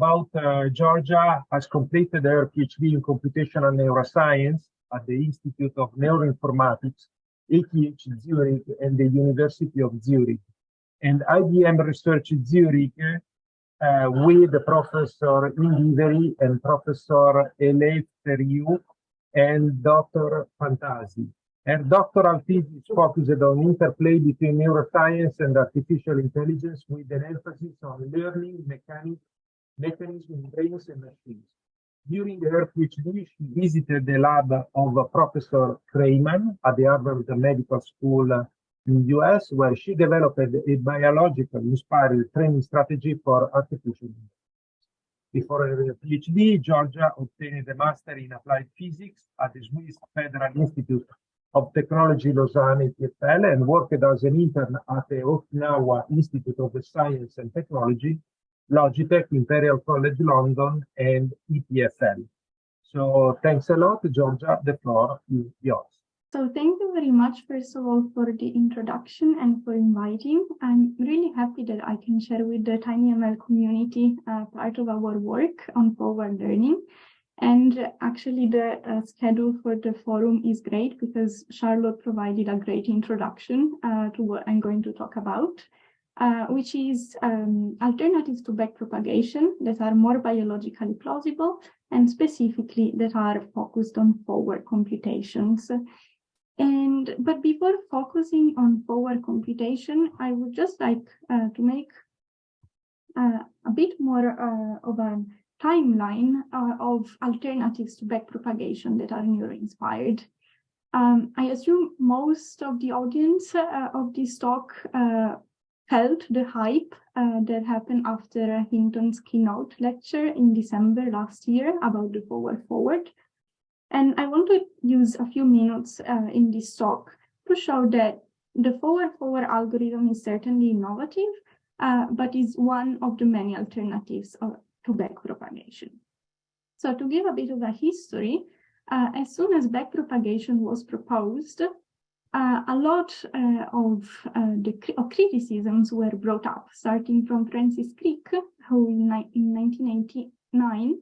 Giorgia has completed her PhD in computational neuroscience at the Institute of Neuroinformatics, ETH Zurich, and the University of Zurich, and IBM Research Zurich with Professor Indiveri and Professor Dellaferrera and Dr. Fantasi. Her doctoral thesis focused on interplay between neuroscience and artificial intelligence with an emphasis on learning mechanisms in brains and machines. During her PhD, she visited the lab of Professor Krayman at the Harvard Medical School in the US, where she developed a biological-inspired training strategy for artificial intelligence. Before her PhD, Giorgia obtained a master in applied physics at the Swiss Federal Institute of Technology Lausanne EPFL and worked as an intern at the Okinawa Institute of Science and Technology, Logitech, Imperial College London, and EPFL. So thanks a lot, Giorgia. The floor is yours. So thank you very much, first of all, for the introduction and for inviting. I'm really happy that I can share with the TinyML community part of our work on forward learning. And actually, the schedule for the forum is great because Charlotte provided a great introduction to what I'm going to talk about, which is alternatives to backpropagation that are more biologically plausible and specifically that are focused on forward computations. But before focusing on forward computation, I would just like to make a bit more of a timeline of alternatives to backpropagation that are neuro-inspired. I assume most of the audience of this talk felt the hype that happened after Hinton's keynote lecture in December last year about the forward. And I want to use a few minutes in this talk to show that the forward algorithm is certainly innovative, but is one of the many alternatives to backpropagation. So to give a bit of a history, as soon as backpropagation was proposed, a lot of criticisms were brought up, starting from Francis Crick, who in 1989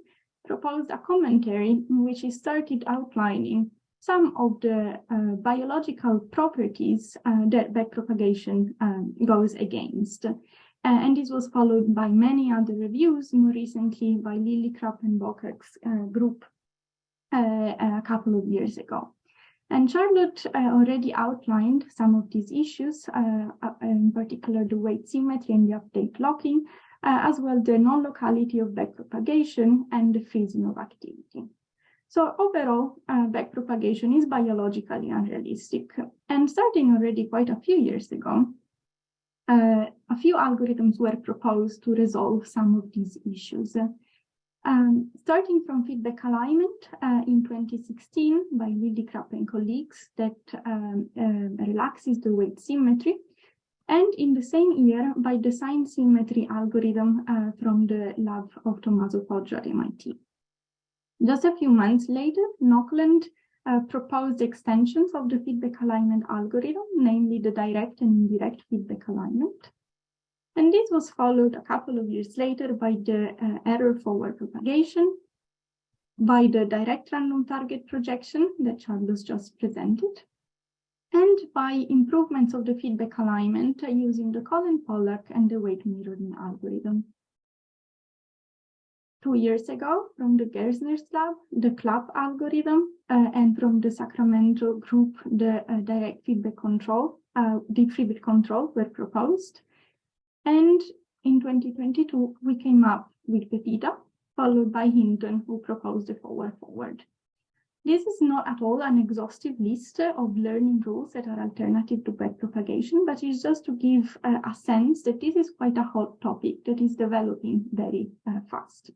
proposed a commentary in which he started outlining some of the biological properties that backpropagation goes against. And this was followed by many other reviews, more recently by Lillikrap and Boker's group a couple of years ago. And Charlotte already outlined some of these issues, in particular the weight symmetry and the update locking, as well the non-locality of backpropagation and the freezing of activity. So overall, backpropagation is biologically unrealistic. And starting already quite a few years ago, a few algorithms were proposed to resolve some of these issues. Starting from feedback alignment in 2016 by Lillikrap and colleagues that relaxes the weight symmetry, and in the same year by the sign symmetry algorithm from the lab of Tommaso Poggio at MIT. Just a few months later, Knocklund proposed extensions of the feedback alignment algorithm, namely the direct and indirect feedback alignment. And this was followed a couple of years later by the error forward propagation, by the direct random target projection that Charles just presented, and by improvements of the feedback alignment using the Cullen-Pollack and the weight mirroring algorithm. 2 years ago, from the Gersner's lab, the CLAP algorithm, and from the Sacramento group, the direct feedback control, deep feedback control were proposed. And in 2022, we came up with Pepita, followed by Hinton, who proposed the forward. This is not at all an exhaustive list of learning rules that are alternative to backpropagation, but it's just to give a sense that this is quite a hot topic that is developing very fast.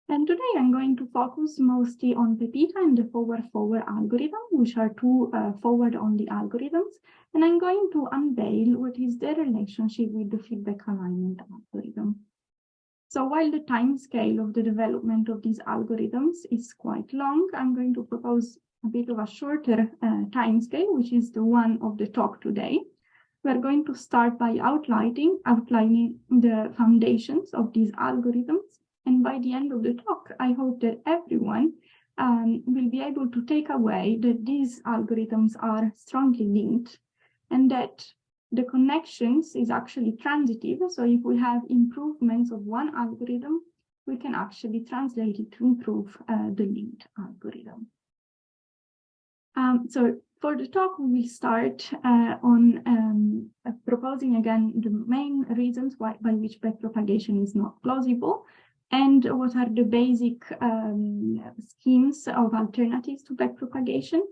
And today I'm going to focus mostly on Pepita and the forward algorithm, which are two forward-only algorithms. And I'm going to unveil what is their relationship with the feedback alignment algorithm. So while the time scale of the development of these algorithms is quite long, I'm going to propose a bit of a shorter time scale, which is the one of the talk today. We're going to start by outlining the foundations of these algorithms, And by the end of the talk, I hope that everyone will be able to take away that these algorithms are strongly linked and that the connections is actually transitive. So if we have improvements of one algorithm, we can actually translate it to improve the linked algorithm. So for the talk, we will start on proposing again the main reasons by which backpropagation is not plausible, and what are the basic schemes of alternatives to backpropagation.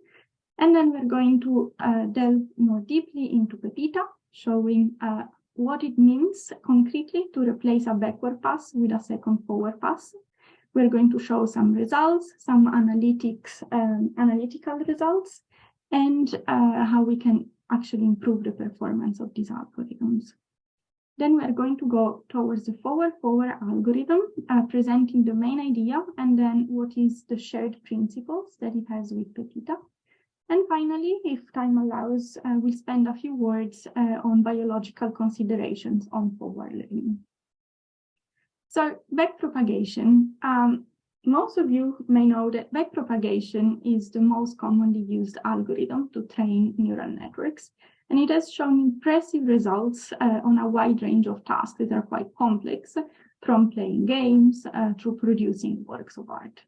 And then we're going to delve more deeply into Pepita, showing what it means concretely to replace a backward pass with a second forward pass. We're going to show some results, some analytical results, and how we can actually improve the performance of these algorithms. Then we're going to go towards the forward algorithm, presenting the main idea, and then what is the shared principles that it has with Pepita. And finally, if time allows, we'll spend a few words on biological considerations on forward learning. So backpropagation, most of you may know that backpropagation is the most commonly used algorithm to train neural networks, and it has shown impressive results on a wide range of tasks that are quite complex, from playing games to producing works of art.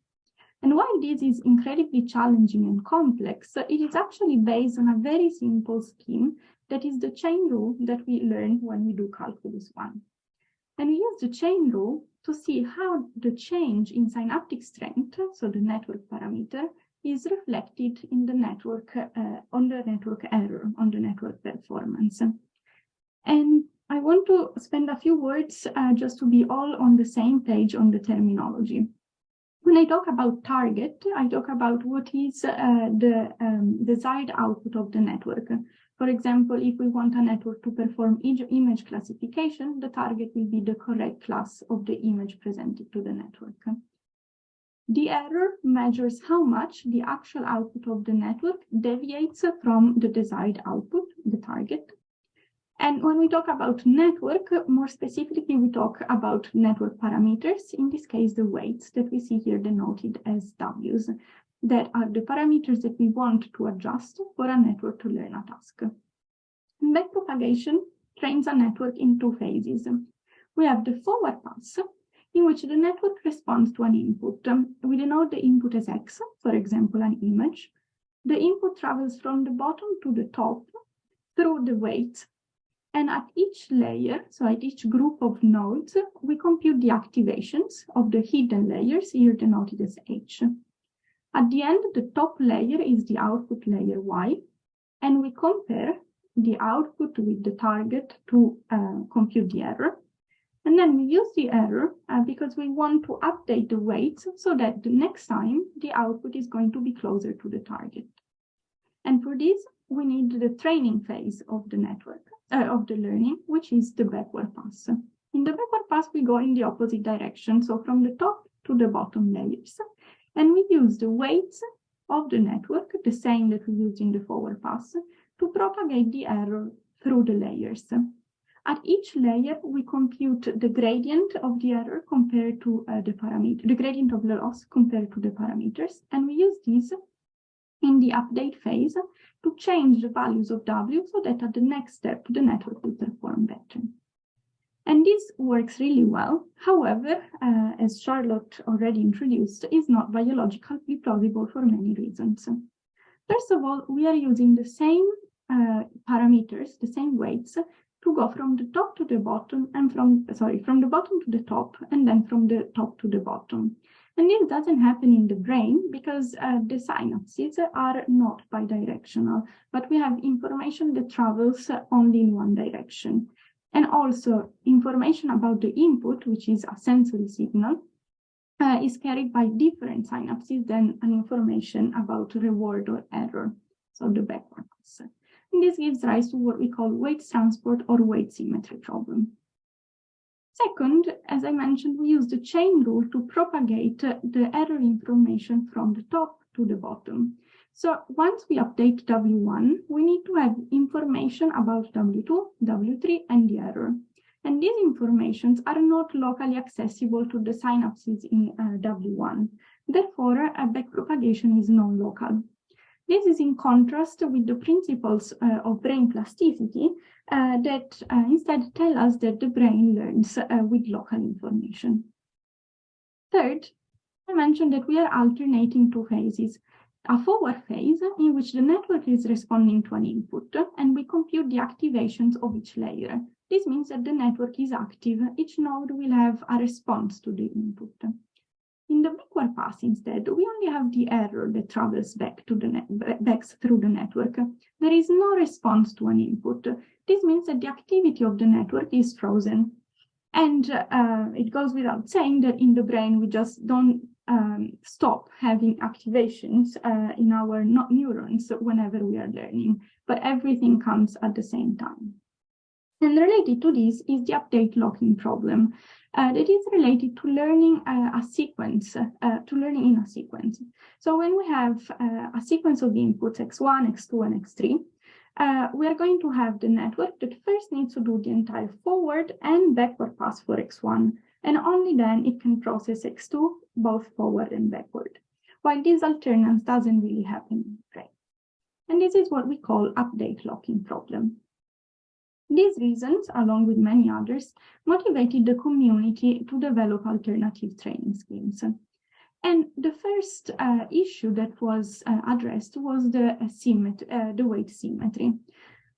And while this is incredibly challenging and complex, it is actually based on a very simple scheme that is the chain rule that we learn when we do Calculus 1. And we use the chain rule to see how the change in synaptic strength, so the network parameter, is reflected in the network, on the network error, on the network performance. And I want to spend a few words just to be all on the same page on the terminology. When I talk about target, I talk about what is the desired output of the network. For example, if we want a network to perform image classification, the target will be the correct class of the image presented to the network. The error measures how much the actual output of the network deviates from the desired output, the target. And when we talk about network, more specifically, we talk about network parameters, in this case, the weights that we see here denoted as W's, that are the parameters that we want to adjust for a network to learn a task. Backpropagation trains a network in two phases. We have the forward pass, in which the network responds to an input. We denote the input as X, for example, an image. The input travels from the bottom to the top through the weights. And at each layer, so at each group of nodes, we compute the activations of the hidden layers, here denoted as H. At the end, the top layer is the output layer Y, and we compare the output with the target to compute the error. And then we use the error because we want to update the weights so that the next time the output is going to be closer to the target. And for this, we need the training phase of the network. Of the learning, which is the backward pass. In the backward pass, we go in the opposite direction, so from the top to the bottom layers. And we use the weights of the network, the same that we used in the forward pass, to propagate the error through the layers. At each layer, we compute the gradient of the error compared to the parameter, the gradient of the loss compared to the parameters, and we use these in the update phase to change the values of W so that at the next step, the network will perform better. And this works really well. However, as Charlotte already introduced, is not biologically plausible for many reasons. First of all, we are using the same parameters, the same weights, to go from the top to the bottom and from the bottom to the top and then from the top to the bottom. And this doesn't happen in the brain because the synapses are not bidirectional, but we have information that travels only in one direction. And also information about the input, which is a sensory signal, is carried by different synapses than an information about reward or error, so the backward pass. And this gives rise to what we call weight transport or weight symmetry problem. Second, as I mentioned, we use the chain rule to propagate the error information from the top to the bottom. So once we update W1, we need to have information about W2, W3, and the error. And these informations are not locally accessible to the synapses in W1. Therefore, backpropagation is non-local. This is in contrast with the principles of brain plasticity that instead tell us that the brain learns with local information. Third, I mentioned that we are alternating two phases. A forward phase in which the network is responding to an input and we compute the activations of each layer. This means that the network is active. Each node will have a response to the input. In the backward pass, instead, we only have the error that travels back through the network. There is no response to an input. This means that the activity of the network is frozen. And it goes without saying that in the brain, we just don't stop having activations in our neurons whenever we are learning, but everything comes at the same time. And related to this is the update locking problem that is related to learning a sequence, to learning in a sequence. So when we have a sequence of inputs x1, x2, and x3, we are going to have the network that first needs to do the entire forward and backward pass for x1, and only then it can process x2, both forward and backward, while this alternance doesn't really happen in the brain. And this is what we call update locking problem. These reasons, along with many others, motivated the community to develop alternative training schemes. And the first issue that was addressed was the weight symmetry,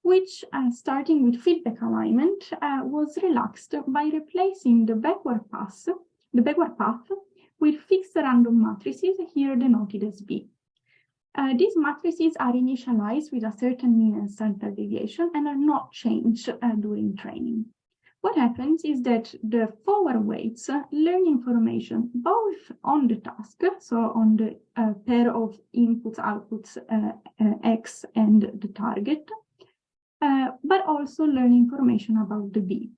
which, starting with feedback alignment, was relaxed by replacing the backward path with fixed random matrices, here denoted as B. These matrices are initialized with a certain mean and standard deviation and are not changed during training. What happens is that the forward weights learn information both on the task, so on the pair of inputs, outputs X and the target, but also learn information about the B.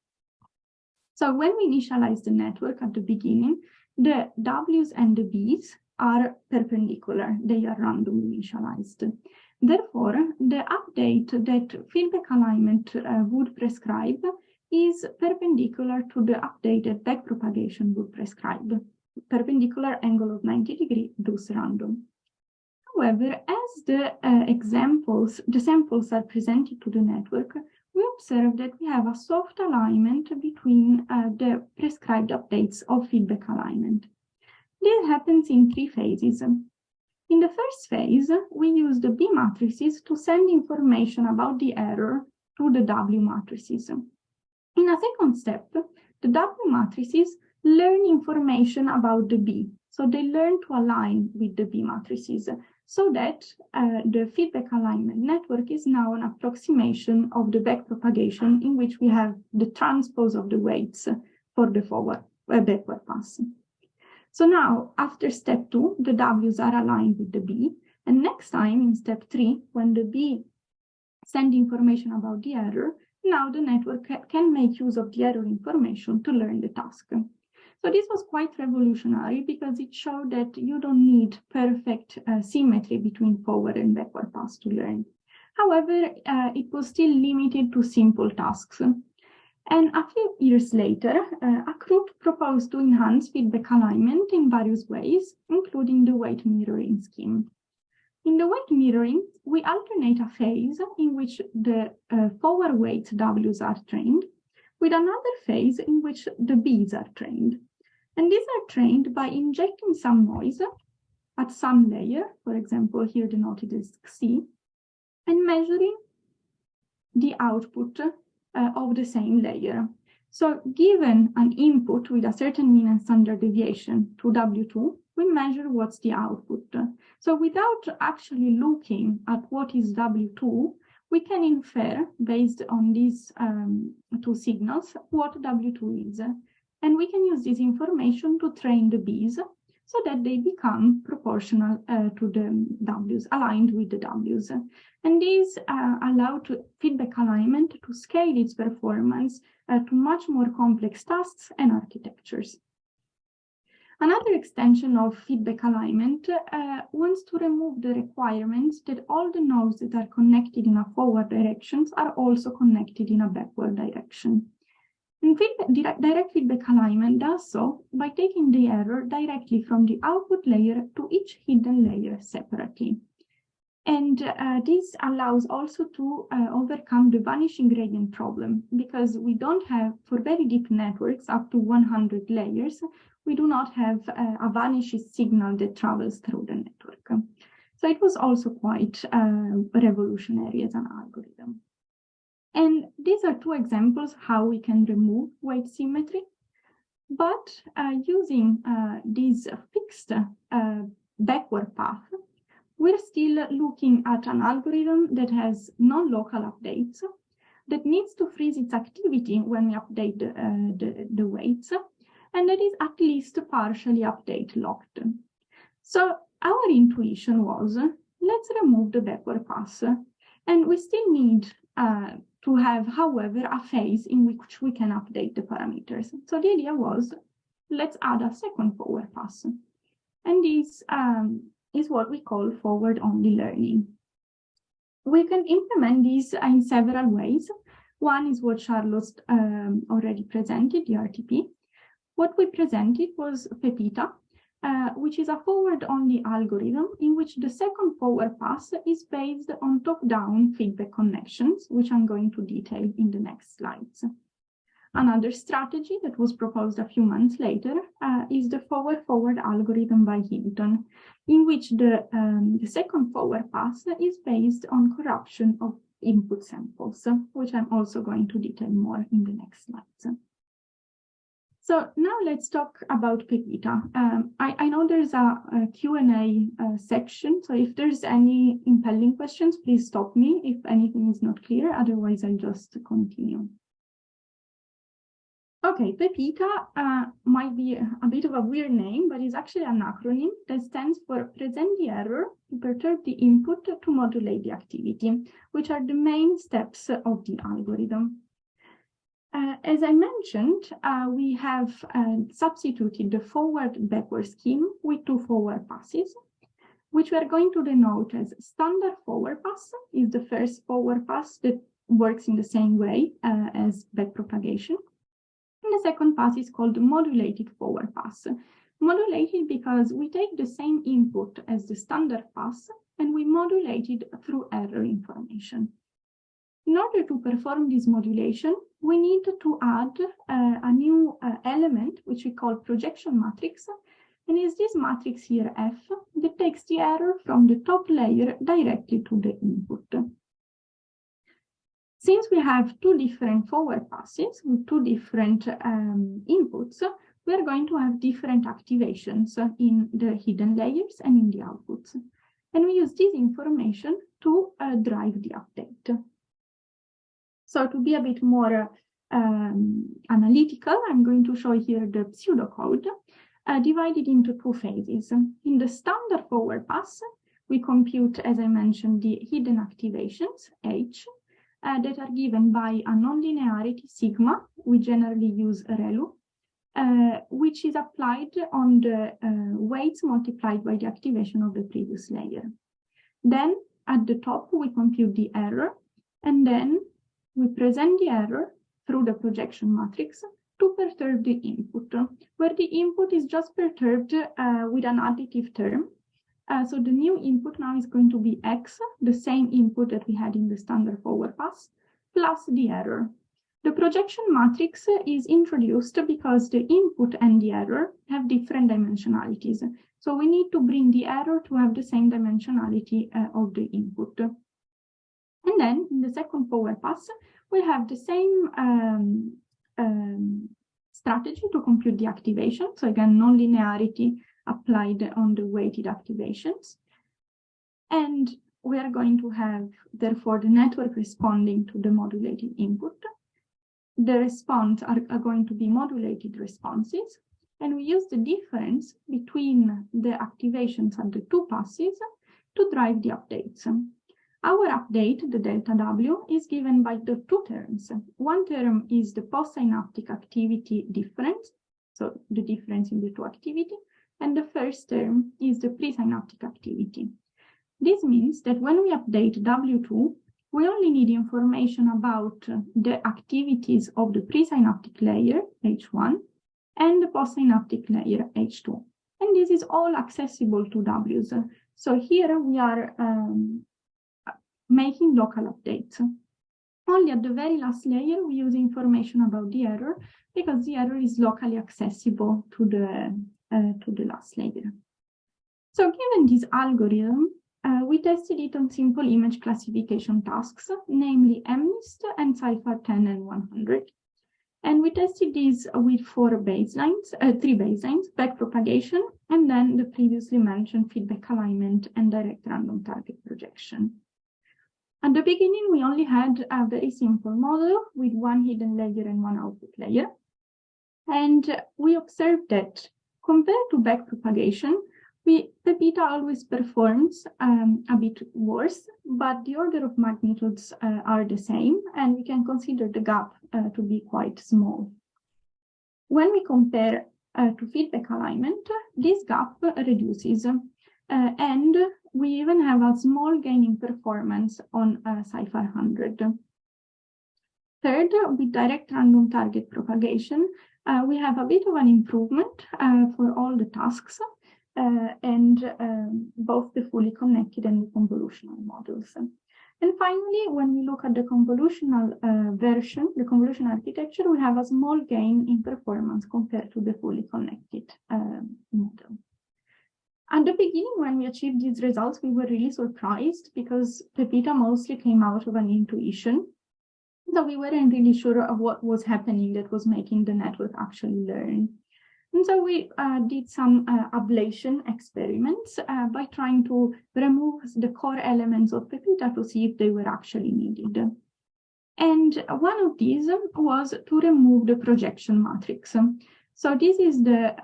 So when we initialize the network at the beginning, the W's and the B's are perpendicular, they are randomly initialized. Therefore, the update that feedback alignment would prescribe is perpendicular to the update that backpropagation would prescribe. Perpendicular angle of 90 degrees, thus random. However, as the samples are presented to the network, we observe that we have a soft alignment between the prescribed updates of feedback alignment. This happens in three phases. In the first phase, we use the B matrices to send information about the error to the W matrices. In a second step, the W matrices learn information about the B. So they learn to align with the B matrices so that the feedback alignment network is now an approximation of the backpropagation in which we have the transpose of the weights for the backward pass. So now, after step 2, the W's are aligned with the B, and next time in step 3, when the B sends information about the error, now the network can make use of the error information to learn the task. So this was quite revolutionary because it showed that you don't need perfect symmetry between forward and backward paths to learn. However, it was still limited to simple tasks. And a few years later, a group proposed to enhance feedback alignment in various ways, including the weight mirroring scheme. In the weight mirroring, we alternate a phase in which the forward weight W's are trained with another phase in which the B's are trained. And these are trained by injecting some noise at some layer, for example, here denoted as C, and measuring the output of the same layer. So given an input with a certain mean and standard deviation to W2, we measure what's the output. So without actually looking at what is W2, we can infer, based on these two signals, what W2 is. And we can use this information to train the B's so that they become proportional to the W's, aligned with the W's. And these allow feedback alignment to scale its performance to much more complex tasks and architectures. Another extension of feedback alignment wants to remove the requirements that all the nodes that are connected in a forward direction are also connected in a backward direction. And direct feedback alignment does so by taking the error directly from the output layer to each hidden layer separately. And this allows also to overcome the vanishing gradient problem, because we don't have, for very deep networks up to 100 layers, we do not have a vanishing signal that travels through the network. So it was also quite revolutionary as an algorithm. And these are two examples how we can remove weight symmetry. But using this fixed backward path, we're still looking at an algorithm that has non-local updates, that needs to freeze its activity when we update the weights, and that is at least partially update locked. So our intuition was, let's remove the backward pass. And we still need to have, however, a phase in which we can update the parameters. So the idea was, let's add a second forward pass. And this is what we call forward-only learning. We can implement this in several ways. One is what Charlotte already presented, the RTP. What we presented was Pepita, which is a forward-only algorithm in which the second forward pass is based on top-down feedback connections, which I'm going to detail in the next slides. Another strategy that was proposed a few months later is the forward-forward algorithm by Hinton, in which the second forward pass is based on corruption of input samples, which I'm also going to detail more in the next slides. So now let's talk about Pepita. I know there's a Q&A section, so if there's any impelling questions, please stop me if anything is not clear, otherwise I'll just continue. Okay, Pepita might be a bit of a weird name, but it's actually an acronym that stands for present the error, to perturb the input, to modulate the activity, which are the main steps of the algorithm. As I mentioned, we have substituted the forward-backward scheme with two forward passes, which we are going to denote as standard forward pass is the first forward pass that works in the same way as backpropagation. And the second pass is called modulated forward pass. Modulated because we take the same input as the standard pass and we modulate it through error information. In order to perform this modulation, we need to add a new element, which we call projection matrix. And it's this matrix here, F, that takes the error from the top layer directly to the input. Since we have two different forward passes with two different inputs, we are going to have different activations in the hidden layers and in the outputs. And we use this information to drive the update. So to be a bit more analytical, I'm going to show here the pseudocode divided into two phases. In the standard forward pass, we compute, as I mentioned, the hidden activations, H, that are given by a nonlinearity sigma. We generally use ReLU, which is applied on the weights multiplied by the activation of the previous layer. Then at the top, we compute the error, and then we present the error through the projection matrix to perturb the input, where the input is just perturbed with an additive term. So the new input now is going to be X, the same input that we had in the standard forward pass, plus the error. The projection matrix is introduced because the input and the error have different dimensionalities. So we need to bring the error to have the same dimensionality of the input. And then in the second forward pass, we have the same strategy to compute the activation. So again, nonlinearity applied on the weighted activations. And we are going to have, therefore, the network responding to the modulated input. The response are going to be modulated responses. And we use the difference between the activations and the two passes to drive the updates. Our update, the delta W, is given by the two terms. One term is the postsynaptic activity difference, so the difference in the two activity, and the first term is the presynaptic activity. This means that when we update W2, we only need information about the activities of the presynaptic layer, H1, and the postsynaptic layer, H2. And this is all accessible to W's. So here we are making local updates. Only at the very last layer, we use information about the error because the error is locally accessible to the last layer. So given this algorithm, we tested it on simple image classification tasks, namely MNIST and CIFAR 10 and 100. And we tested these with three baselines, backpropagation, and then the previously mentioned feedback alignment and direct random target projection. At the beginning, we only had a very simple model with one hidden layer and one output layer. And we observed that compared to backpropagation, Pepita always performs a bit worse, but the order of magnitudes are the same, and we can consider the gap to be quite small. When we compare to feedback alignment, this gap reduces, and we even have a small gain in performance on CIFAR 100. Third, with direct random target propagation, we have a bit of an improvement for all the tasks, and both the fully connected and the convolutional models. And finally, when we look at the convolutional version, the convolutional architecture, we have a small gain in performance compared to the fully connected model. At the beginning, when we achieved these results, we were really surprised because Pepita mostly came out of an intuition. So we weren't really sure of what was happening that was making the network actually learn. And so we did some ablation experiments by trying to remove the core elements of Pepita to see if they were actually needed. And one of these was to remove the projection matrix. So this is the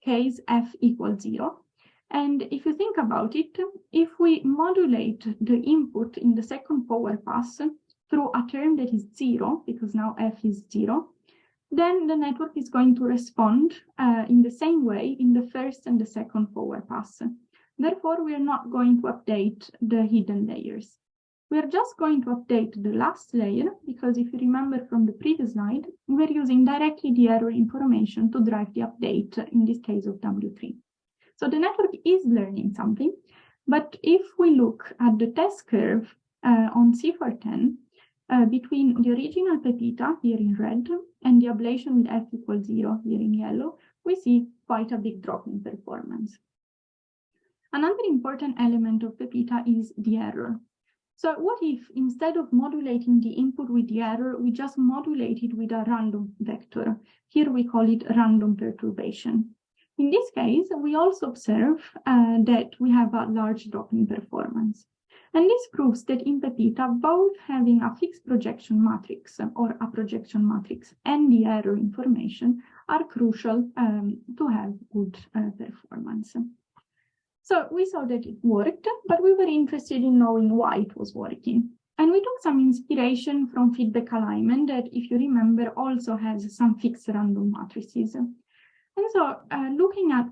case F equals 0. And if you think about it, if we modulate the input in the second power pass through a term that is 0, because now F is 0, then the network is going to respond in the same way in the first and the second power pass. Therefore, we are not going to update the hidden layers. We are just going to update the last layer, because if you remember from the previous slide, we're using directly the error information to drive the update, in this case of W3. So the network is learning something, but if we look at the test curve on CIFAR 10, between the original Pepita here in red and the ablation with F equals 0 here in yellow, we see quite a big drop in performance. Another important element of Pepita is the error. So what if instead of modulating the input with the error, we just modulate it with a random vector? Here we call it random perturbation. In this case, we also observe that we have a large drop in performance. And this proves that in Pepita, both having a fixed projection matrix or a projection matrix and the error information are crucial to have good performance. So we saw that it worked, but we were interested in knowing why it was working. And we took some inspiration from feedback alignment that, if you remember, also has some fixed random matrices. And so looking at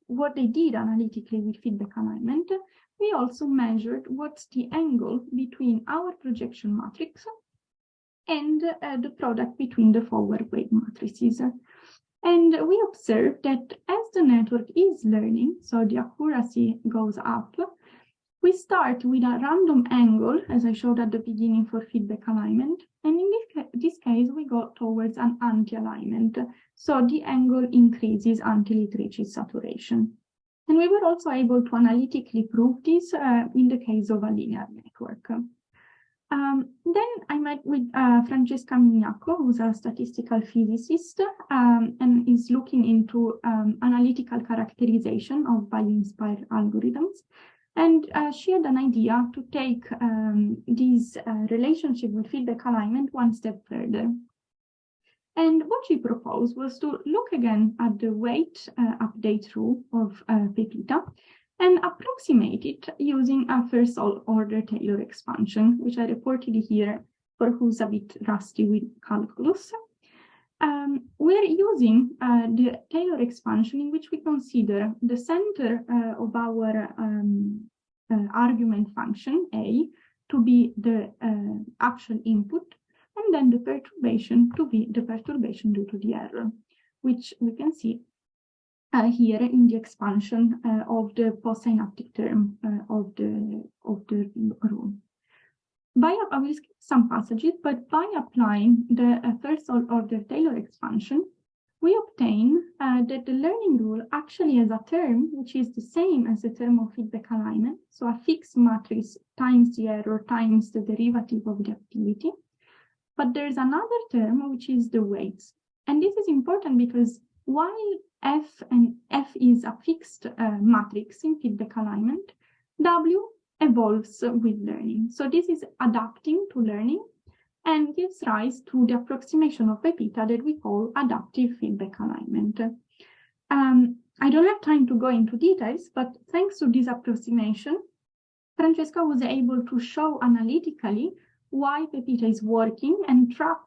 what they did analytically with feedback alignment, we also measured what's the angle between our projection matrix and the product between the forward wave matrices. And we observed that as the network is learning, so the accuracy goes up, we start with a random angle, as I showed at the beginning for feedback alignment. And in this case, we go towards an anti-alignment. So the angle increases until it reaches saturation. And we were also able to analytically prove this in the case of a linear network. Then I met with Francesca Mignacco, who's a statistical physicist and is looking into analytical characterization of value-inspired algorithms. And she had an idea to take this relationship with feedback alignment one step further. And what she proposed was to look again at the weight update rule of Pepita and approximate it using a first order Taylor expansion, which I reported here for who's a bit rusty with calculus. We're using the Taylor expansion in which we consider the center of our argument function, A, to be the actual input, and then the perturbation to be the perturbation due to the error, which we can see here in the expansion of the postsynaptic term of the rule. I will skip some passages, but by applying the first order Taylor expansion, we obtain that the learning rule actually has a term which is the same as the term of feedback alignment, so a fixed matrix times the error times the derivative of the activity. But there's another term which is the weights. And this is important because while F is a fixed matrix in feedback alignment, W evolves with learning. So this is adapting to learning and gives rise to the approximation of Pepita that we call adaptive feedback alignment. I don't have time to go into details, but thanks to this approximation, Francesca was able to show analytically why Pepita is working and track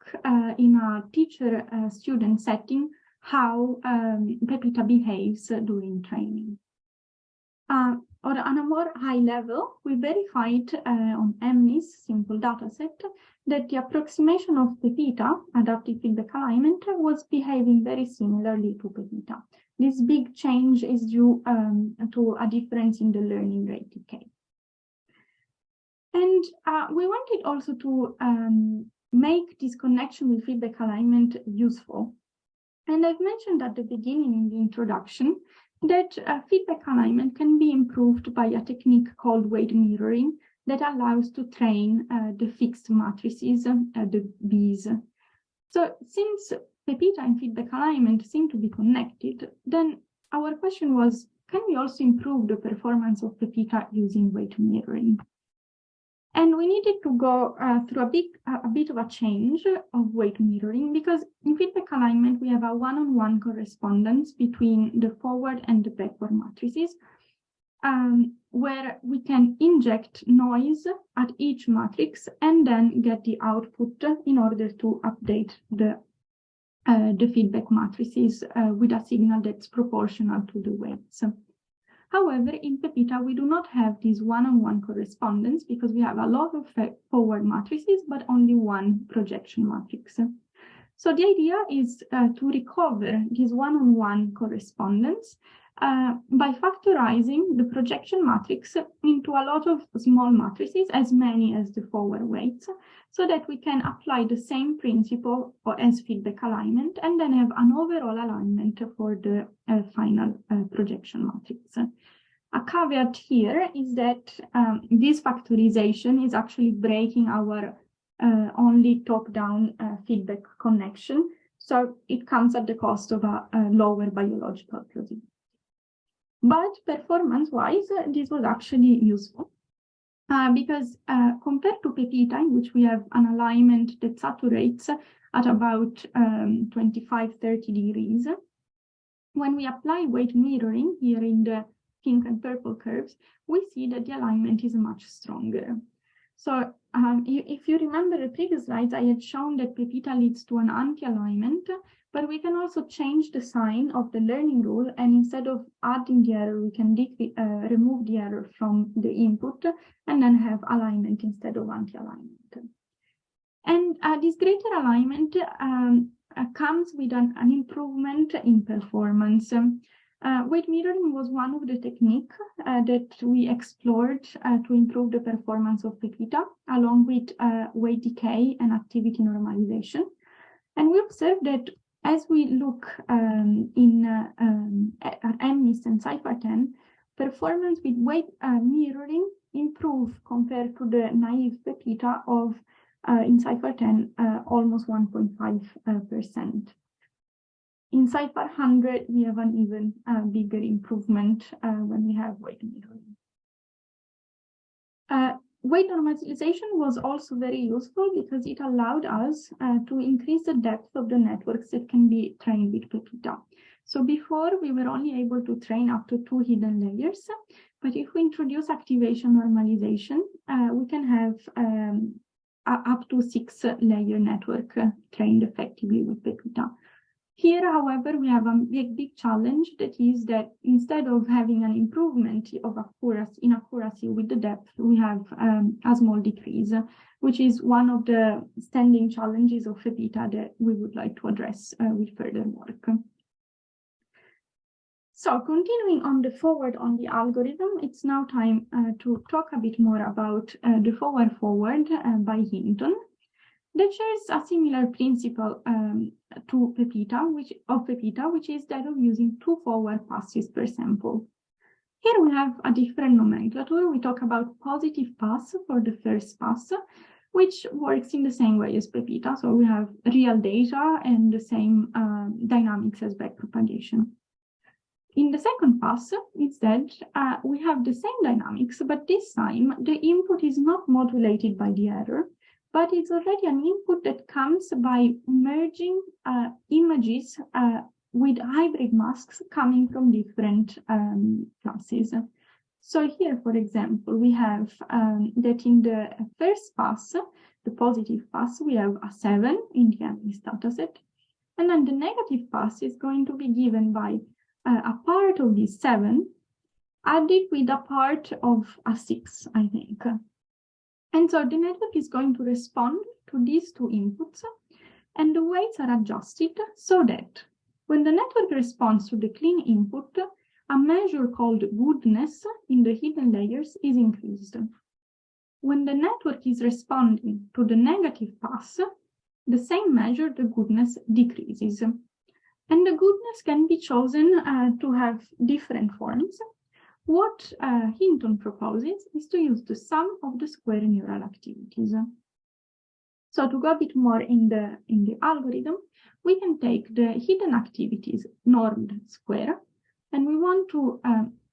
in a teacher-student setting how Pepita behaves during training. Or on a more high level, we verified on MNIST simple dataset that the approximation of Pepita, adaptive feedback alignment, was behaving very similarly to Pepita. This big change is due to a difference in the learning rate decay. And we wanted also to make this connection with feedback alignment useful. And I've mentioned at the beginning in the introduction that feedback alignment can be improved by a technique called weight mirroring that allows to train the fixed matrices, the Bs. So since Pepita and feedback alignment seem to be connected, then our question was, can we also improve the performance of Pepita using weight mirroring? And we needed to go through a bit of a change of weight mirroring, because in feedback alignment, we have a one-on-one correspondence between the forward and the backward matrices, where we can inject noise at each matrix and then get the output in order to update the feedback matrices with a signal that's proportional to the weights. However, in Pepita, we do not have this one-on-one correspondence because we have a lot of forward matrices, but only one projection matrix. So the idea is to recover this one-on-one correspondence by factorizing the projection matrix into a lot of small matrices, as many as the forward weights, so that we can apply the same principle as feedback alignment and then have an overall alignment for the final projection matrix. A caveat here is that this factorization is actually breaking our only top-down feedback connection, so it comes at the cost of a lower biological plausibility. But performance-wise, this was actually useful because compared to Pepita, in which we have an alignment that saturates at about 25-30 degrees, when we apply weight mirroring here in the pink and purple curves, we see that the alignment is much stronger. So if you remember the previous slides, I had shown that Pepita leads to an anti-alignment, but we can also change the sign of the learning rule, and instead of adding the error, we can remove the error from the input and then have alignment instead of anti-alignment. And this greater alignment comes with an improvement in performance. Weight mirroring was one of the techniques that we explored to improve the performance of Pepita, along with weight decay and activity normalization. And we observed that as we look at MNIST and Cypher-10, performance with weight mirroring improved compared to the naive Pepita of, in Cypher-10, almost 1.5%. In Cypher-100, we have an even bigger improvement when we have weight mirroring. Weight normalization was also very useful because it allowed us to increase the depth of the networks that can be trained with Pepita. So before, we were only able to train up to 2 hidden layers, but if we introduce activation normalization, we can have up to 6-layer network trained effectively with Pepita. Here, however, we have a big challenge, that is that instead of having an improvement of accuracy with the depth, we have a small decrease, which is one of the standing challenges of Pepita that we would like to address with further work. So continuing on the forward on the algorithm, it's now time to talk a bit more about the forward by Hinton, that shares a similar principle to Pepita, which is that of using 2 forward passes per sample. Here we have a different nomenclature. We talk about positive pass for the first pass, which works in the same way as Pepita. So we have real data and the same dynamics as backpropagation. In the second pass, instead, we have the same dynamics, but this time the input is not modulated by the error, but it's already an input that comes by merging images with hybrid masks coming from different classes. So here, for example, we have that in the first pass, the positive pass, we have a 7 in the analyst dataset, and then the negative pass is going to be given by a part of this 7 added with a part of a 6, I think. And so the network is going to respond to these 2 inputs, and the weights are adjusted so that when the network responds to the clean input, a measure called goodness in the hidden layers is increased. When the network is responding to the negative pass, the same measure, the goodness, decreases. And the goodness can be chosen to have different forms. What Hinton proposes is to use the sum of the square neural activities. So to go a bit more in the algorithm, we can take the hidden activities normed square, and we want to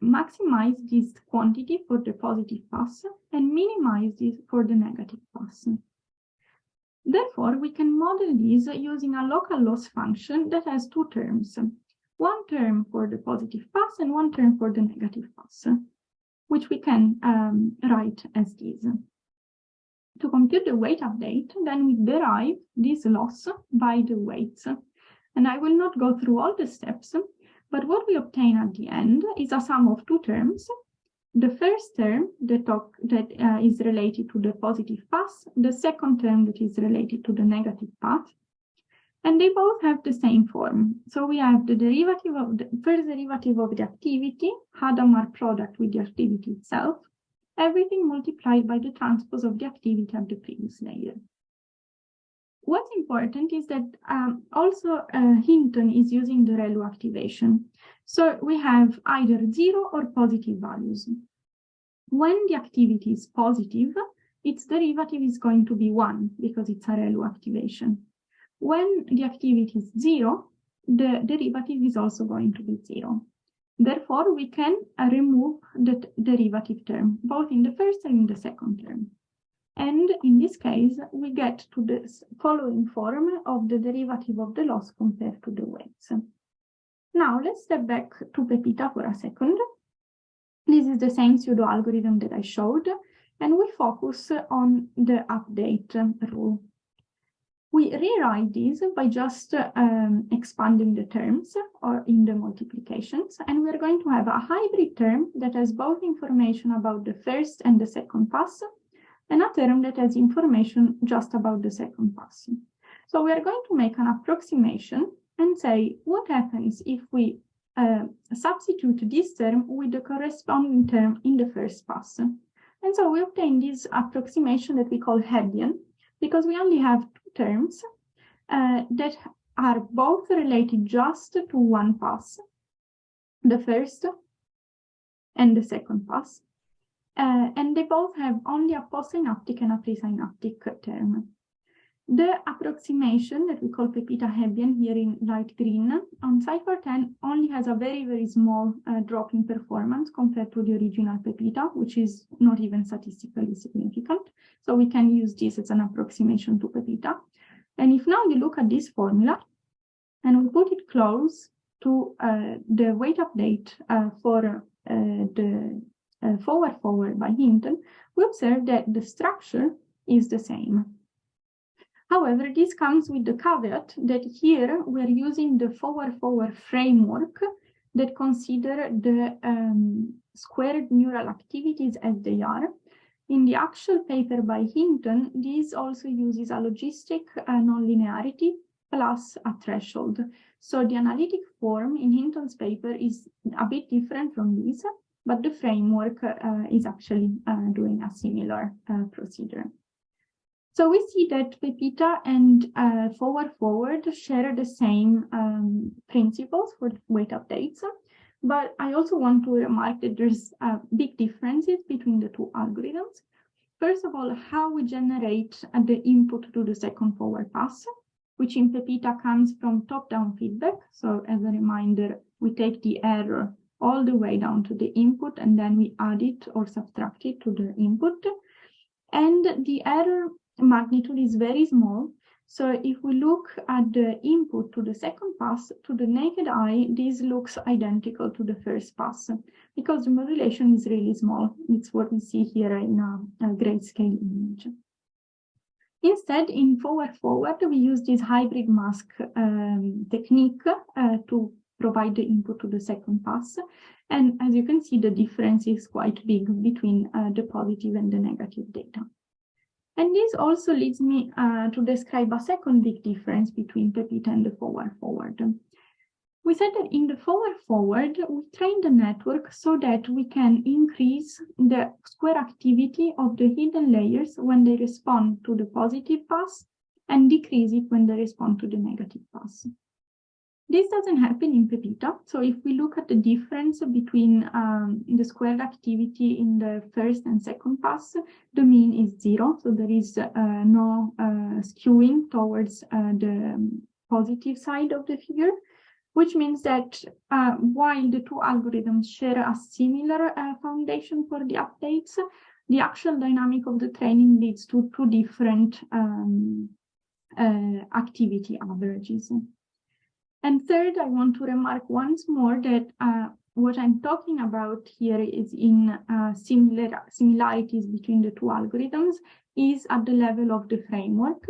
maximize this quantity for the positive pass and minimize this for the negative pass. Therefore, we can model this using a local loss function that has 2 terms, 1 term for the positive pass and 1 term for the negative pass, which we can write as this. To compute the weight update, then we derive this loss by the weights. And I will not go through all the steps, but what we obtain at the end is a sum of 2 terms. The first term that is related to the positive pass, the second term that is related to the negative path, and they both have the same form. So we have the derivative of the first derivative of the activity, Hadamard product with the activity itself, everything multiplied by the transpose of the activity at the previous layer. What's important is that also Hinton is using the ReLU activation. So we have either 0 or positive values. When the activity is positive, its derivative is going to be 1 because it's a ReLU activation. When the activity is 0, the derivative is also going to be 0. Therefore, we can remove the derivative term, both in the first and in the second term. And in this case, we get to the following form of the derivative of the loss compared to the weights. Now, let's step back to Pepita for a second. This is the same pseudo algorithm that I showed, and we focus on the update rule. We rewrite this by just expanding the terms or in the multiplications, and we're going to have a hybrid term that has both information about the first and the second pass, and a term that has information just about the second pass. So we are going to make an approximation and say what happens if we substitute this term with the corresponding term in the first pass. And so we obtain this approximation that we call Hebbian, because we only have 2 terms that are both related just to one pass, the first and the second pass. And they both have only a postsynaptic and a presynaptic term. The approximation that we call Pepita Hebbian here in light green on cipher 10 only has a very, very small drop in performance compared to the original Pepita, which is not even statistically significant. So we can use this as an approximation to Pepita. And if now you look at this formula and we put it close to the weight update for the forward by Hinton, we observe that the structure is the same. However, this comes with the caveat that here we're using the forward-forward framework that consider the squared neural activities as they are. In the actual paper by Hinton, this also uses a logistic nonlinearity plus a threshold. So the analytic form in Hinton's paper is a bit different from this, but the framework is actually doing a similar procedure. So we see that Pepita and forward share the same principles for weight updates, but I also want to remark that there's big differences between the two algorithms. First of all, how we generate the input to the second forward pass, which in Pepita comes from top-down feedback. So as a reminder, we take the error all the way down to the input, and then we add it or subtract it to the input. And the error magnitude is very small. So if we look at the input to the second pass, to the naked eye, this looks identical to the first pass because the modulation is really small. It's what we see here in a grayscale image. Instead, in forward, we use this hybrid mask technique to provide the input to the second pass. And as you can see, the difference is quite big between the positive and the negative data. And this also leads me to describe a second big difference between Pepita and the forward. We said that in the forward, we train the network so that we can increase the square activity of the hidden layers when they respond to the positive pass and decrease it when they respond to the negative pass. This doesn't happen in Pepita. So if we look at the difference between the squared activity in the first and second pass, the mean is 0. So there is no skewing towards the positive side of the figure, which means that while the two algorithms share a similar foundation for the updates, the actual dynamic of the training leads to two different activity averages. And third, I want to remark once more that what I'm talking about here is in similarities between the two algorithms is at the level of the framework.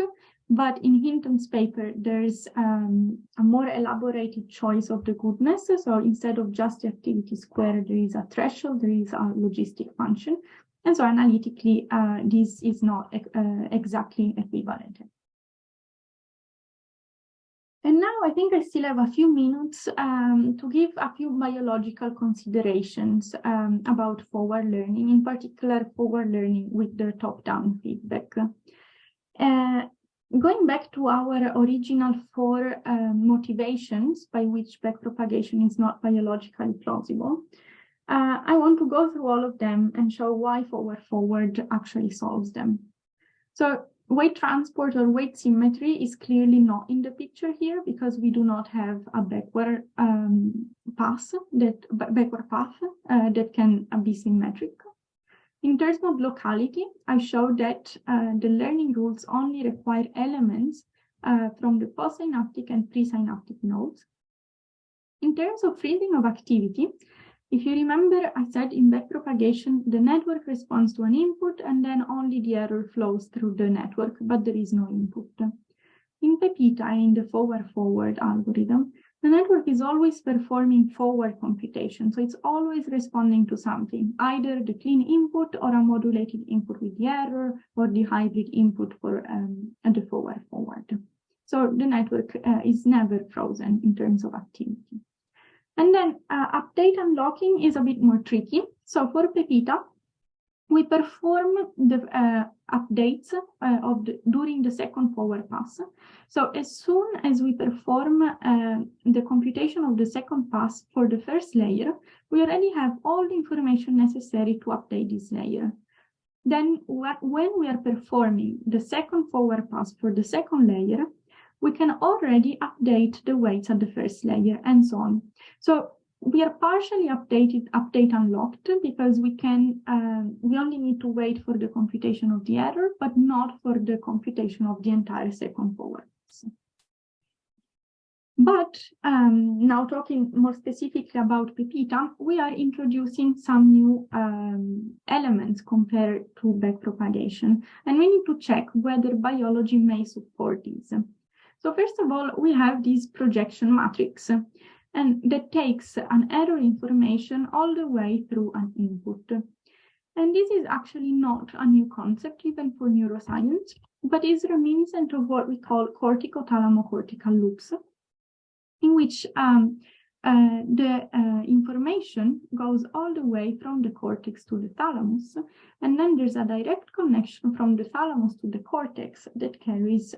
But in Hinton's paper, there's a more elaborated choice of the goodness. So instead of just the activity square, there is a threshold, there is a logistic function. And so analytically, this is not exactly equivalent. And now I think I still have a few minutes to give a few biological considerations about forward learning, in particular forward learning with the top-down feedback. Going back to our original 4 motivations by which backpropagation is not biologically plausible, I want to go through all of them and show why forward actually solves them. So weight transport or weight symmetry is clearly not in the picture here because we do not have a backward path that can be symmetric. In terms of locality, I showed that the learning rules only require elements from the postsynaptic and presynaptic nodes. In terms of freezing of activity, if you remember, I said in backpropagation, the network responds to an input and then only the error flows through the network, but there is no input. In Pepita, in the forward algorithm, the network is always performing forward computation. So it's always responding to something, either the clean input or a modulated input with the error or the hybrid input for the forward. So the network is never frozen in terms of activity. And then update unlocking is a bit more tricky. So for Pepita, we perform the updates during the second forward pass. So as soon as we perform the computation of the second pass for the first layer, we already have all the information necessary to update this layer. Then when we are performing the second forward pass for the second layer, we can already update the weights at the first layer and so on. So we are partially update unlocked because we only need to wait for the computation of the error, but not for the computation of the entire second forward. But now talking more specifically about Pepita, we are introducing some new elements compared to backpropagation, and we need to check whether biology may support these. So first of all, we have this projection matrix, and that takes an error information all the way through an input. And this is actually not a new concept even for neuroscience, but is reminiscent of what we call cortico-thalamocortical loops, in which the information goes all the way from the cortex to the thalamus, and then there's a direct connection from the thalamus to the cortex that carries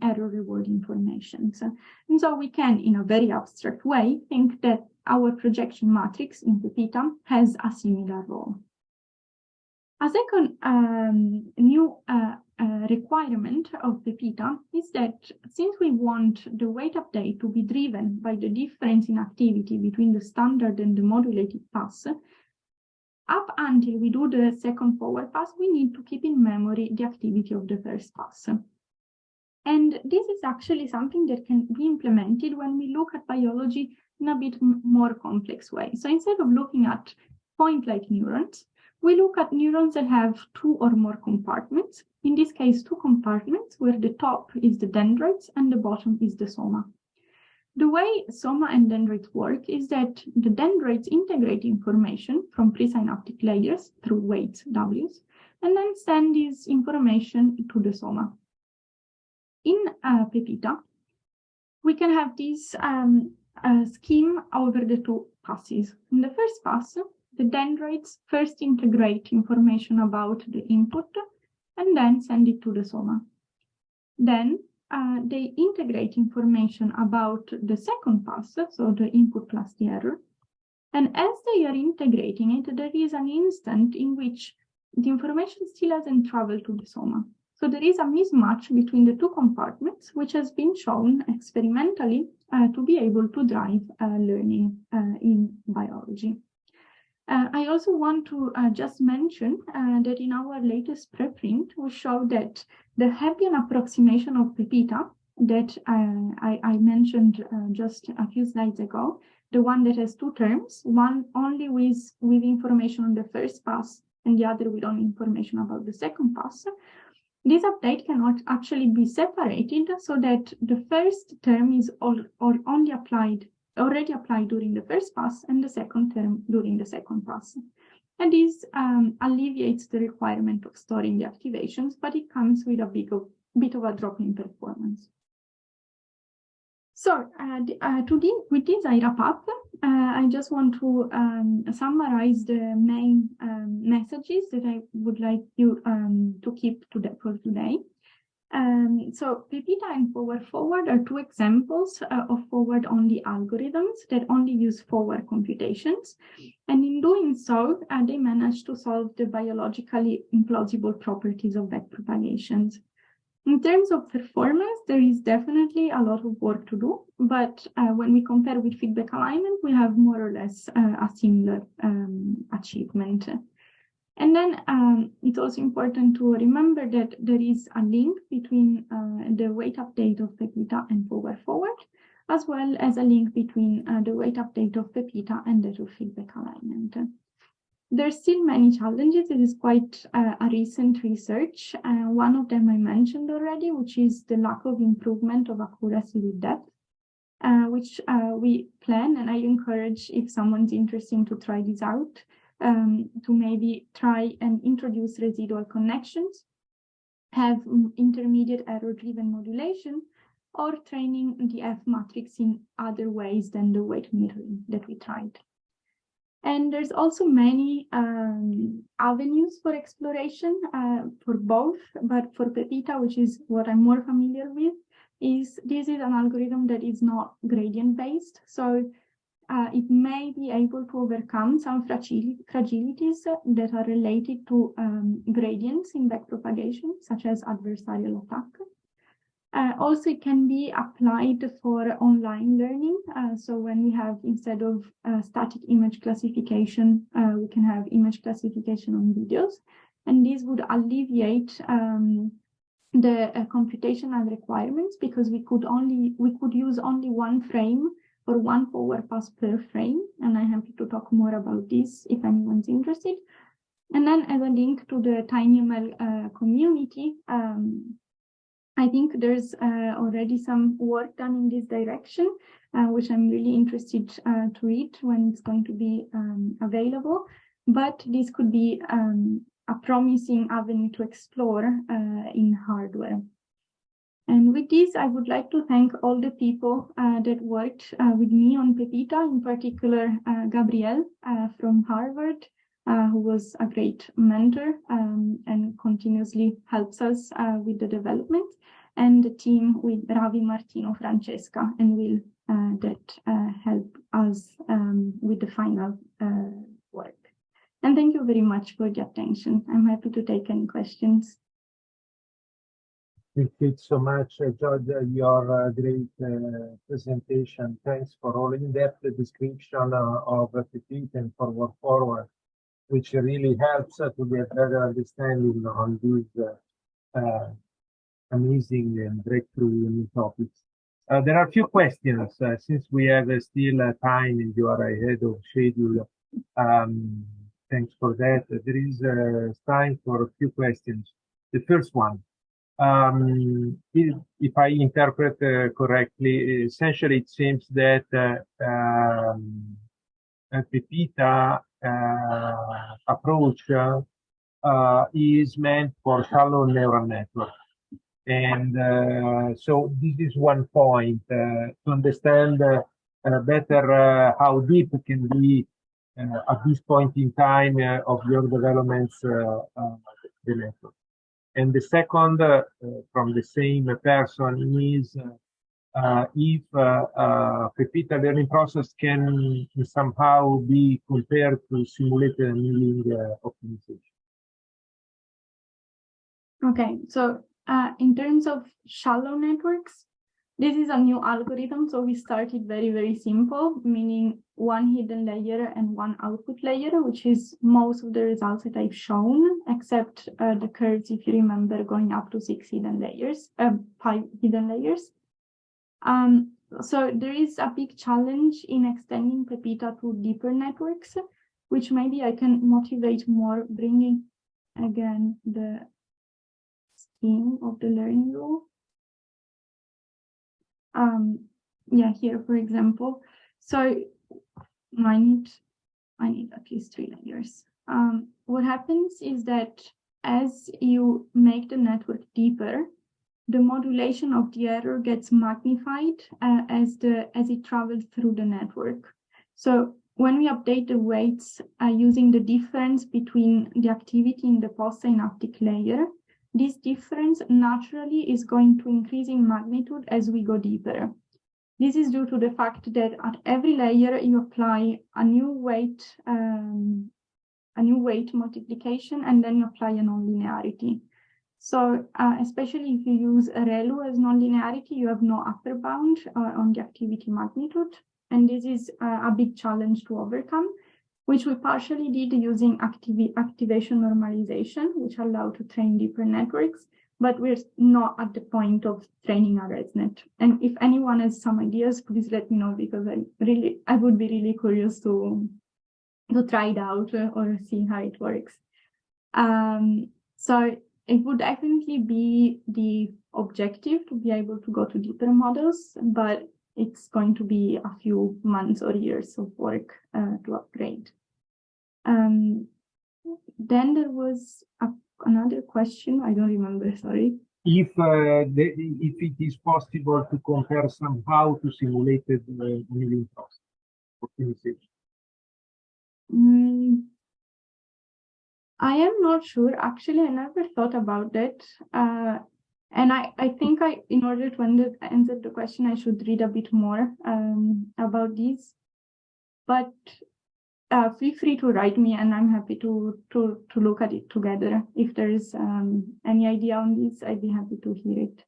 error-reward information. And so we can, in a very abstract way, think that our projection matrix in Pepita has a similar role. A second new requirement of Pepita is that since we want the weight update to be driven by the difference in activity between the standard and the modulated pass, up until we do the second forward pass, we need to keep in memory the activity of the first pass. And this is actually something that can be implemented when we look at biology in a bit more complex way. So instead of looking at point-like neurons, we look at neurons that have two or more compartments, in this case, two compartments where the top is the dendrites and the bottom is the soma. The way soma and dendrites work is that the dendrites integrate information from presynaptic layers through weights, Ws, and then send this information to the soma. In Pepita, we can have this scheme over the two passes. In the first pass, the dendrites first integrate information about the input and then send it to the soma. Then they integrate information about the second pass, so the input plus the error. And as they are integrating it, there is an instant in which the information still hasn't traveled to the soma. So there is a mismatch between the two compartments, which has been shown experimentally to be able to drive learning in biology. I also want to just mention that in our latest preprint, we show that the Hebbian approximation of Pepita that I mentioned just a few slides ago, the one that has two terms, one only with information on the first pass and the other with only information about the second pass, this update cannot actually be separated so that the first term is already applied during the first pass and the second term during the second pass. And this alleviates the requirement of storing the activations, but it comes with a bit of a drop in performance. So with this, I wrap up. I just want to summarize the main messages that I would like you to keep for today. So Pepita and forward are two examples of forward-only algorithms that only use forward computations. And in doing so, they manage to solve the biologically implausible properties of backpropagations. In terms of performance, there is definitely a lot of work to do, but when we compare with feedback alignment, we have more or less a similar achievement. And then it's also important to remember that there is a link between the weight update of Pepita and forward, as well as a link between the weight update of Pepita and that of feedback alignment. There's still many challenges. It is quite a recent research. One of them I mentioned already, which is the lack of improvement of accuracy with depth, which we plan, and I encourage if someone's interested to try this out, to maybe try and introduce residual connections, have intermediate error-driven modulation, or training the F matrix in other ways than the weight mirroring that we tried. And there's also many avenues for exploration for both, but for Pepita, which is what I'm more familiar with, this is an algorithm that is not gradient-based. So it may be able to overcome some fragilities that are related to gradients in backpropagation, such as adversarial attack. Also, it can be applied for online learning. So when we have, instead of static image classification, we can have image classification on videos. And this would alleviate the computational requirements, because we could use only one frame for one power pass per frame, and I'm happy to talk more about this if anyone's interested. And then as a link to the TinyML community, I think there's already some work done in this direction, which I'm really interested to read when it's going to be available. But this could be a promising avenue to explore in hardware. And with this, I would like to thank all the people that worked with me on Pepita, in particular Gabrielle from Harvard, who was a great mentor and continuously helps us with the development, and the team with Ravi, Martino, Francesca, and Will that help us with the final work. And thank you very much for the attention. I'm happy to take any questions. Thank you so much, Giorgia, your great presentation. Thanks for all in-depth description of Pepita and forward, which really helps to get better understanding on these amazing and breakthrough new topics. There are a few questions since we have still time and you are ahead of schedule. Thanks for that. There is time for a few questions. The first one, if I interpret correctly, essentially it seems that Pepita approach is meant for shallow neural network. And so this is one point to understand better how deep it can be at this point in time of your developments, the network. And the second, from the same person, is if Pepita learning process can somehow be compared to simulated annealing optimization. Okay, so in terms of shallow networks, this is a new algorithm. So we started very, very simple, meaning one hidden layer and one output layer, which is most of the results that I've shown, except the curves, if you remember, going up to 6 hidden layers, 5 hidden layers. So there is a big challenge in extending Pepita to deeper networks, which maybe I can motivate more, bringing again the scheme of the learning rule. Yeah, here, for example. So I need at least 3 layers. What happens is that as you make the network deeper, the modulation of the error gets magnified as it travels through the network. So when we update the weights using the difference between the activity in the post-synaptic layer, this difference naturally is going to increase in magnitude as we go deeper. This is due to the fact that at every layer you apply a new weight multiplication, and then you apply a nonlinearity. So especially if you use ReLU as nonlinearity, you have no upper bound on the activity magnitude, and this is a big challenge to overcome, which we partially did using activation normalization, which allow to train deeper networks, but we're not at the point of training a ResNet. And if anyone has some ideas, please let me know, because I would be really curious to try it out or see how it works. So it would definitely be the objective to be able to go to deeper models, but it's going to be a few months or years of work to upgrade. Then there was another question. I don't remember, sorry. If it is possible to compare somehow to simulated annealing process optimization. I am not sure. Actually, I never thought about that. And I think in order to answer the question, I should read a bit more about this. But feel free to write me, and I'm happy to look at it together. If there is any idea on this, I'd be happy to hear it.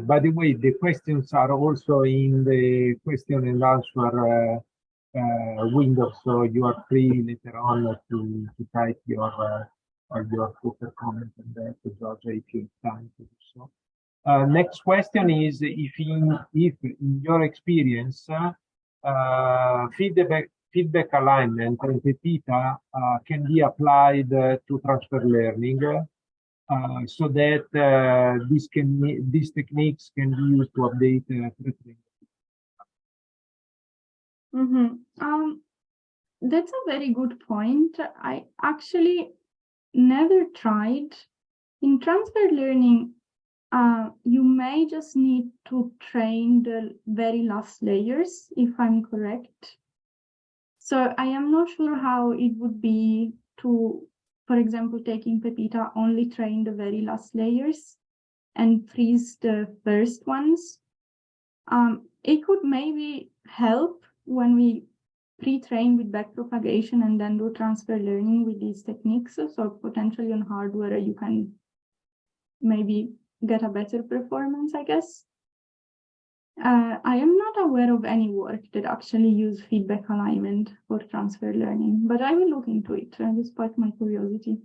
By the way, the questions are also in the question and answer window, so you are free later on to type your your further comment on that, Giorgia, if you have time to do so. Next question is if in your experience, feedback alignment and Pepita can be applied to transfer learning, so that these techniques can be used to update pre-training. That's a very good point. I actually never tried. In transfer learning, you may just need to train the very last layers, if I'm correct. So I am not sure how it would be to, for example, taking Pepita, only train the very last layers and freeze the first ones. It could maybe help when we pre-train with backpropagation and then do transfer learning with these techniques. So potentially on hardware, you can maybe get a better performance, I guess. I am not aware of any work that actually use feedback alignment for transfer learning, but I will look into it. This sparked my curiosity.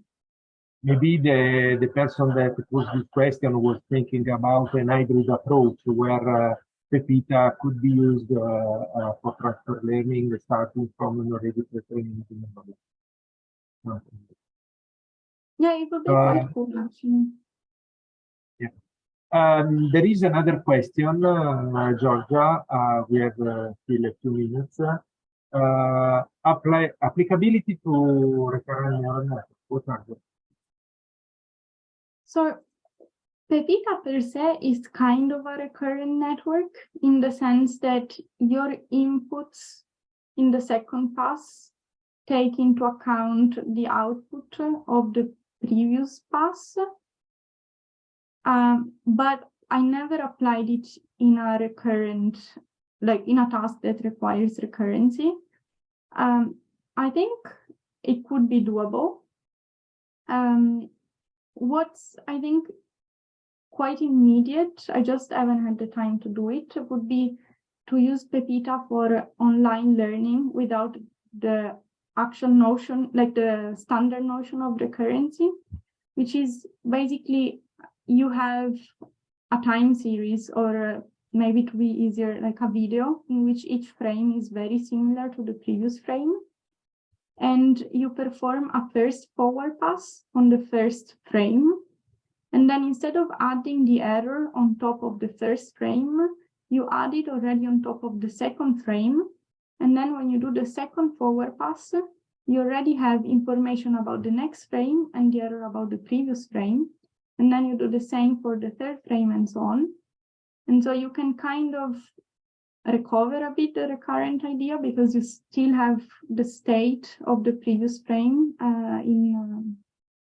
Maybe the person that posed this question was thinking about an hybrid approach where Pepita could be used for transfer learning, starting from an already pre-trained memory. Yeah, it would be quite cool, actually. Yeah. There is another question, Giorgia. We have still a few minutes. Applicability to recurrent neural networks. What are they? So Pepita per se is kind of a recurrent network in the sense that your inputs in the second pass take into account the output of the previous pass. But I never applied it in a recurrent, like in a task that requires recurrency. I think it could be doable. What's, I think, quite immediate, I just haven't had the time to do it, would be to use Pepita for online learning without the actual notion, like the standard notion of recurrency, which is basically you have a time series, or maybe to be easier, like a video in which each frame is very similar to the previous frame. And you perform a first forward pass on the first frame. And then instead of adding the error on top of the first frame, you add it already on top of the second frame. And then when you do the second forward pass, you already have information about the next frame and the error about the previous frame. And then you do the same for the third frame and so on. And so you can kind of recover a bit the recurrent idea because you still have the state of the previous frame in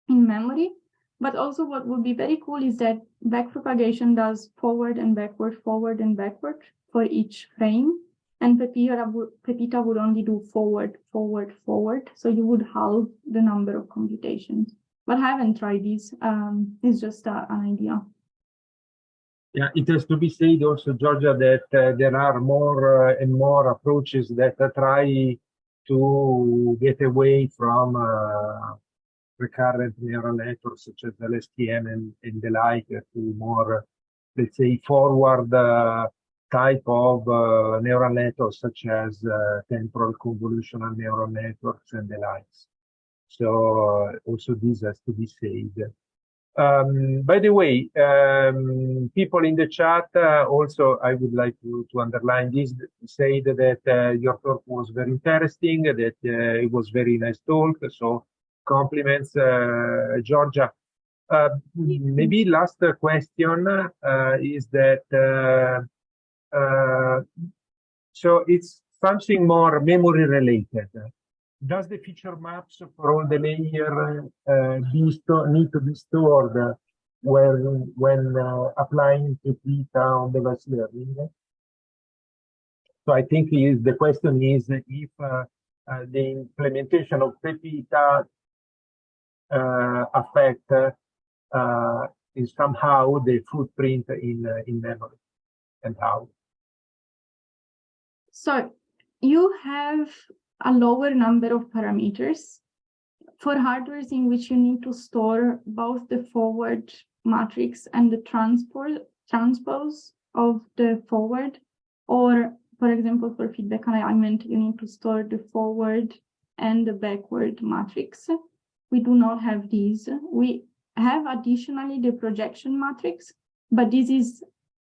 memory. But also what would be very cool is that backpropagation does forward and backward for each frame. And Pepita would only do forward. So you would halve the number of computations. But I haven't tried this. It's just an idea. Yeah, it has to be said also, Giorgia, that there are more and more approaches that try to get away from recurrent neural networks such as LSTM and the like, to more, let's say, forward type of neural networks such as temporal convolutional neural networks and the likes. So also this has to be said. By the way, people in the chat also, I would like to underline this, say that your talk was very interesting, that it was very nice talk. So compliments, Giorgia. Maybe last question is that so it's something more memory related. Does the feature maps for all the layers need to be stored when applying Pepita on device learning? So I think the question is if the implementation of Pepita affect is somehow the footprint in memory, and how. So you have a lower number of parameters for hardware in which you need to store both the forward matrix and the transpose of the forward, or for example, for feedback alignment, you need to store the forward and the backward matrix. We do not have these. We have additionally the projection matrix, but this is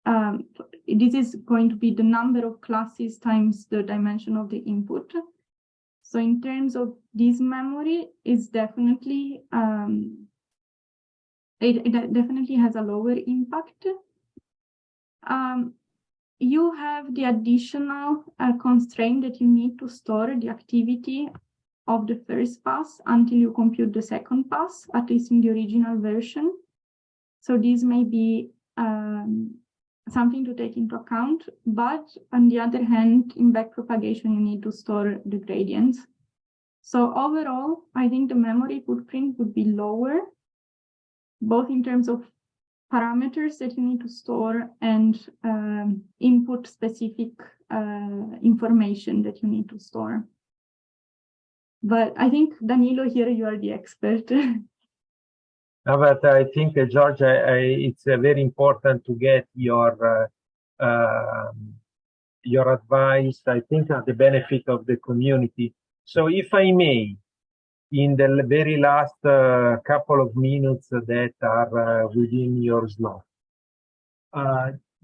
going to be the number of classes times the dimension of the input. So in terms of this memory, it's definitely it definitely has a lower impact. You have the additional constraint that you need to store the activity of the first pass until you compute the second pass, at least in the original version. So this may be something to take into account, but on the other hand, in backpropagation, you need to store the gradients. So overall, I think the memory footprint would be lower, both in terms of parameters that you need to store and input specific information that you need to store. But I think, Danilo, here you are the expert. No, but I think, Giorgia, it's very important to get your advice. I think at the benefit of the community. So if I may, in the very last couple of minutes that are within your slot,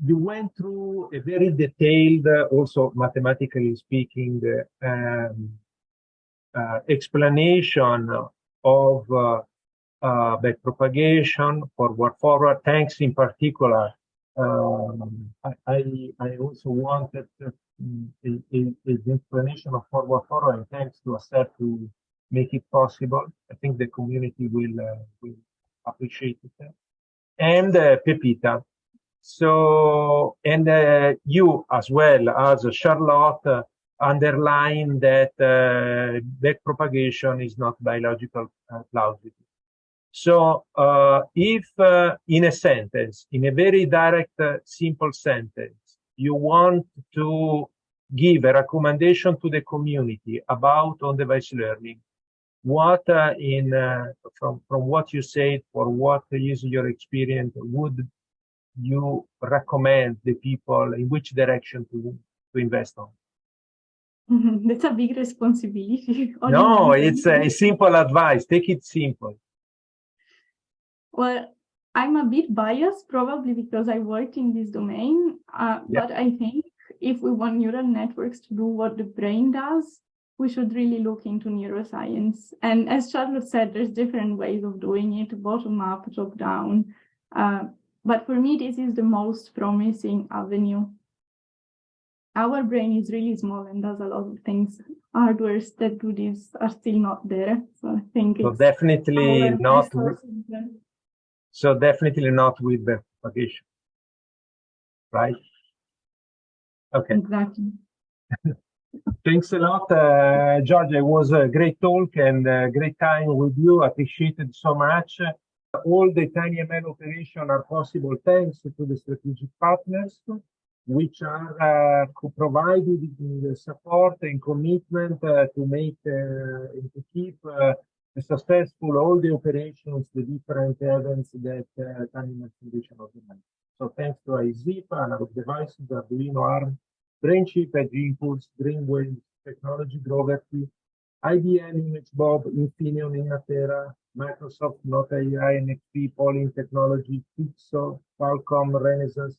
you went through a very detailed, also mathematically speaking, explanation of backpropagation, forward. Thanks in particular. I also wanted an explanation of forward, and thanks to Asset to make it possible. I think the community will appreciate it. And Pepita. So, and you as well as Charlotte underline that backpropagation is not biological plausible. So if in a sentence, in a very direct, simple sentence, you want to give a recommendation to the community about on-device learning, what from what you said, for what is your experience, would you recommend the people in which direction to invest on? That's a big responsibility. No, it's a simple advice. Take it simple. Well, I'm a bit biased, probably because I worked in this domain, but I think if we want neural networks to do what the brain does, we should really look into neuroscience. And as Charlotte said, there's different ways of doing it, bottom up, top down. But for me, this is the most promising avenue. Our brain is really small and does a lot of things. Hardwares that do this are still not there. So I think it's definitely not. So definitely not with backpropagation, right? Okay. Exactly. Thanks a lot, Giorgia. It was a great talk and a great time with you. Appreciated so much. All the TinyML operations are possible thanks to the strategic partners, which are providing the support and commitment to make and to keep successful all the operations, the different events that TinyML Foundation organizes. So thanks to IZIP, Analog Devices, Arduino, ARM, BrainChip, Edge Impulse, Dreamwave Technology, Groverty, IBM, ImageBob, Infineon, Innatera, Microsoft, Nota AI, NXP, Pauling Technology, Pixel, Qualcomm, Renesas,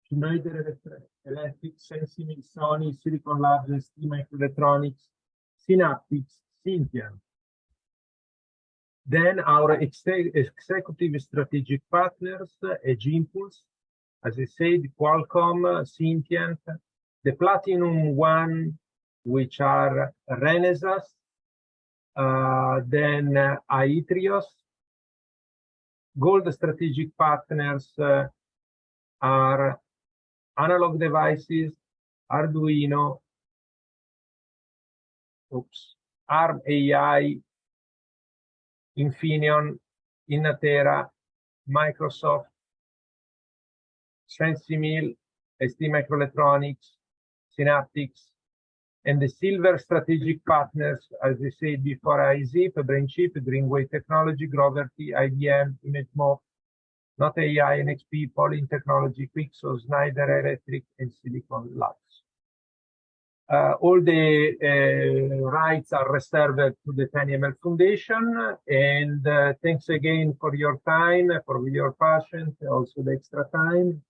Schneider Electric, Sensimil, Sony, Silicon Labs, STMicroelectronics, Synaptics, Syntian. Then our executive strategic partners, Edge Impulse, as I said, Qualcomm, Syntian, the Platinum one, which are Renesas, then Aetrios. Gold strategic partners are Analog Devices, Arduino, ARM AI, Infineon, Innatera, Microsoft, Sensimil, STMicroelectronics, Synaptics, And the silver strategic partners, as I said before, IZIP, BrainChip, Greenway Technology, Groverty, IBM, ImageMob, Not AI, NXP, Polling Technology, Quixo, Schneider Electric, and Silicon Labs. All the rights are reserved to the TinyML Foundation, and thanks again for your time, for your patience, also the extra time.